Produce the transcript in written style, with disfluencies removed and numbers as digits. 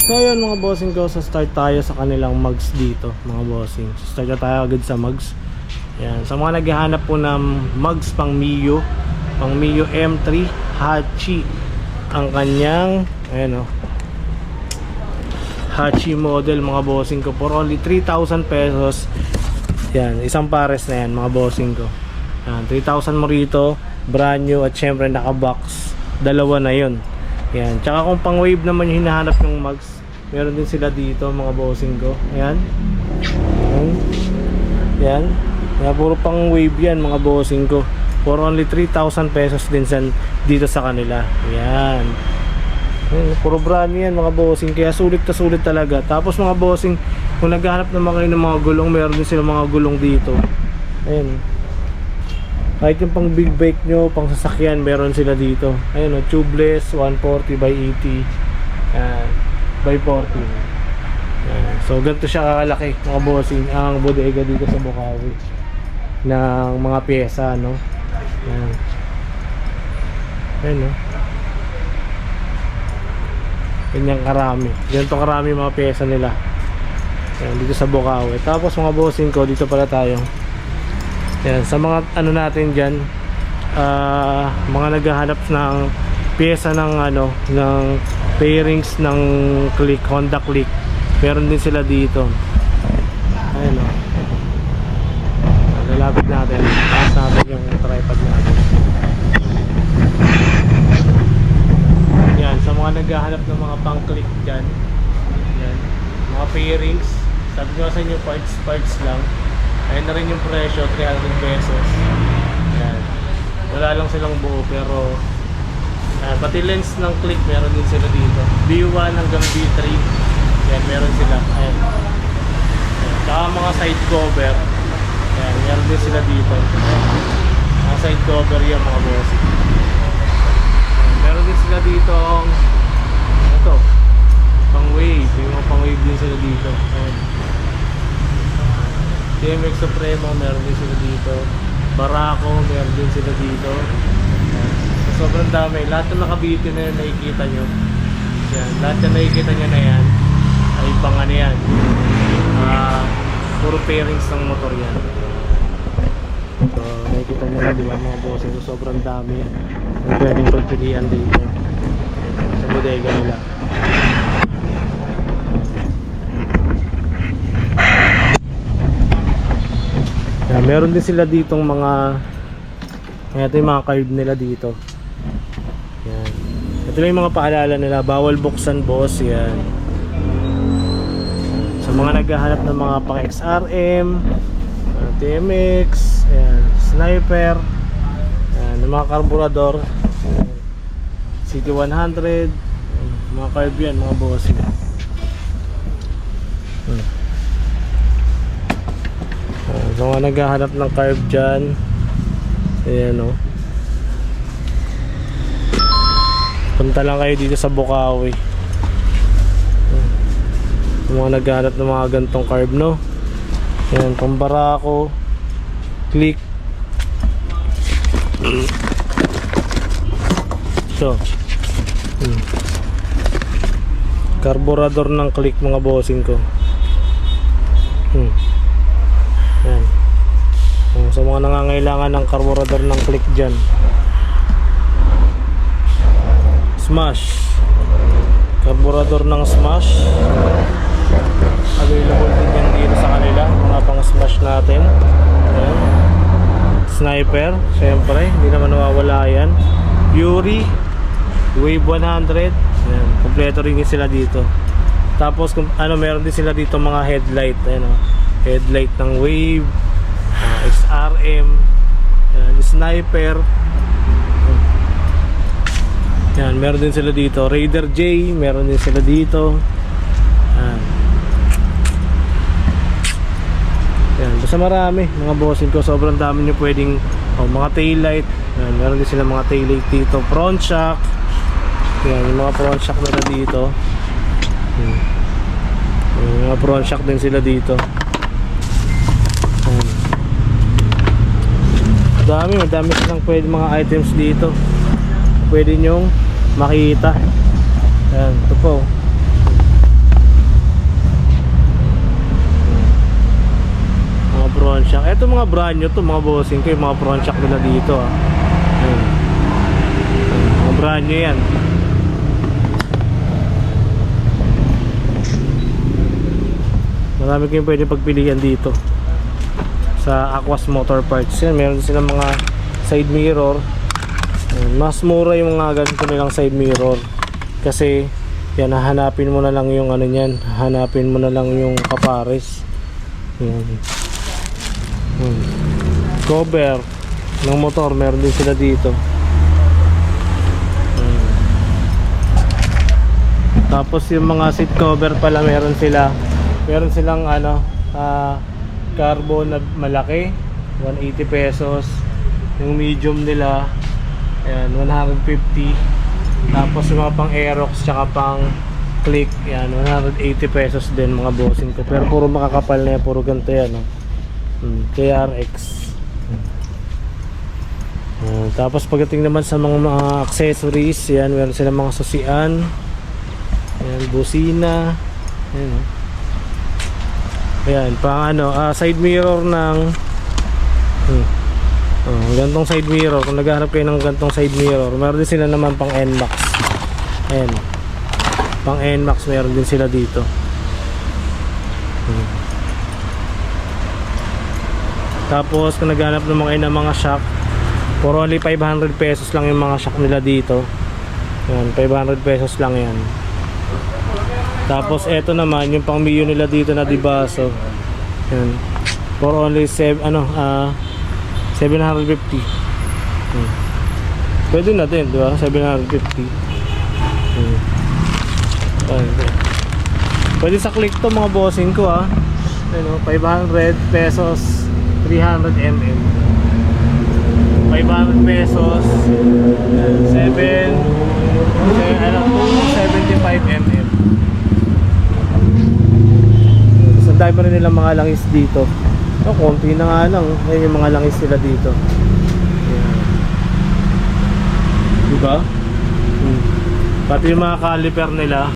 So yun mga bossing ko, so start tayo sa kanilang mugs dito mga bossing. So start tayo agad sa mugs. Yan, sa mga naghahanap po ng mugs pang Mio M3 Hachi, ang kanyang ayan o, Hachi model mga bossing ko for only 3,000 pesos. Yan, isang pares na yan mga bossing ko. Yan, 3,000 mo rito, brand new, at syempre naka-box, dalawa na yun. Yan, tsaka kung pang wave naman yung hinahanap yung mugs, meron din sila dito mga bossing ko. Yan. Yan. Yan, puro pang wave yan mga bossing ko. For only 3,000 pesos din dito sa kanila. Yan. Yan, puro brand yan mga bossing. Kaya sulit na sulit talaga. Tapos mga bossing, kung naghahanap naman kayo ng mga gulong, meron din sila mga gulong dito. Ayan. Kahit yung pang big bike nyo, pang sasakyan, meron sila dito. Ayan o, tubeless, 140 by 80. Ayan, by 40. Ayan. So ganito siya kakalaki mga bossing, ang bodega dito sa Bukawi ng mga pyesa, no? Ayan. Ayan o. Ganyan karami. Ganito karami mga pyesa nila. Ayan, dito sa Bukawi. Tapos mga bossing ko, dito pala tayo. Yan, sa mga ano natin dyan, mga naghahanap ng pyesa ng ano, ng pairings ng Click, Honda Click, meron din sila dito. Ayun o, lalapit natin, taas natin yung tripod natin. Yan, sa mga naghahanap ng mga pang Click dyan, yan, mga pairings, sabi ko sa inyo, parts lang. Ayun na rin yung presyo, 300 pesos. Ayan. Wala lang silang buo, pero pati lens ng Click meron din sila dito. B1 hanggang B3. Ayan, meron sila. Ayan. Saka mga side cover. Ayan, meron din sila dito. Mga side cover yan mga boss. Ayan, meron din sila dito. Ito, pang wave. Yung mga pang wave din sila dito. Ayan. TMX Supremo, meron din sila dito. Barako, meron din sila dito. So, sobrang dami. Lahat ng nakabiti na yun, nakikita nyo. Yan. Lahat na nakikita nyo na yan ay pang ano yan. Puro pairings ng motor yan. So, nakikita nyo na diba mga boss. So, sobrang dami yan. Pwedeng pagpilian dito sa bodega nila. Yan, meron din sila ditong mga, ito yung mga card nila dito. Yan. Ito lang yung mga paalala nila, bawal buksan boss. Yan. Sa mga naghahanap ng mga pang XRM, TMX, yan, Sniper, yan, yung mga karburador, CT100, yan, mga card yan mga boss. So mga naghahanap ng carb dyan, ayan o, punta lang kayo dito sa Bukawi. Yung mga naghahanap ng mga gantong carb, no? Ayan, pang Barako, Click. So karburador ng Click mga bossing ko. Yan. Sa mga nangangailangan ng karburador ng Click dyan, Smash, karburador ng Smash, available din yan dito sa kanila, mga pang Smash natin. Yan. Sniper, syempre hindi naman nawawala yan. Fury, Wave 100, yan. Kompleto rin sila dito. Tapos kung ano, meron din sila dito mga headlight, ayan o, headlight ng Wave, XRM, Sniper. Yan, meron din sila dito. Raider J, meron din sila dito. Yan, basta marami mga bossing ko, sobrang dami nyo pwedeng, mga taillight. Yan, meron din sila mga taillight dito. Front shock. Yan, yung mga front shock na dito. Yung mga front shock din sila dito. Madami silang pwede mga items dito. Pwede nyong makita. Ayan, ito po. mga brand nyo to mga bossing ko, yung mga front shock nila dito ah. Ayan. Mga brand nyo yan. Marami kayong pwede pagpilian dito sa Aquas Motor Parts. Yan, meron silang mga side mirror. Ayan, mas mura yung mga ganito nilang side mirror kasi yan, hahanapin mo na lang yung ano niyan, hahanapin mo na lang yung kapares. Yan. Cover ng motor, meron din sila dito. Tapos yung mga seat cover pala meron sila. Meron silang ano, carbon na malaki, 180 pesos. Yung medium nila, ayan, 150. Tapos yung mga pang Aerox tsaka pang click, yan, 180 pesos din mga bossing ko. Pero puro makakapal na yan, puro ganito yan, no? KRX. Tapos pagdating naman sa mga accessories, yan, meron silang mga susian, yan, busina, yan, no? Ayan, pang ano, side mirror ng gantong side mirror. Kung naghahanap kayo ng gantong side mirror, meron din sila naman pang NMAX. Ayan, pang NMAX meron din sila dito. Tapos kung naghahanap naman kayo ng mga shock, for only 500 pesos lang yung mga shock nila dito. Ayan, 500 pesos lang yan. Tapos eto naman yung pang Mio nila dito na Dibaso. Ayan, for only 750. Pwede na din, di ba? 750. Pwede sa click to mga bossing ko ah. Ano, 500 pesos 300 mm. 500 pesos 275 mm. So, dahil pa rin nilang mga langis dito. Konti na nga lang. Ayun yung mga langis sila dito. Ayan. Diba? Pati yung mga caliper nila.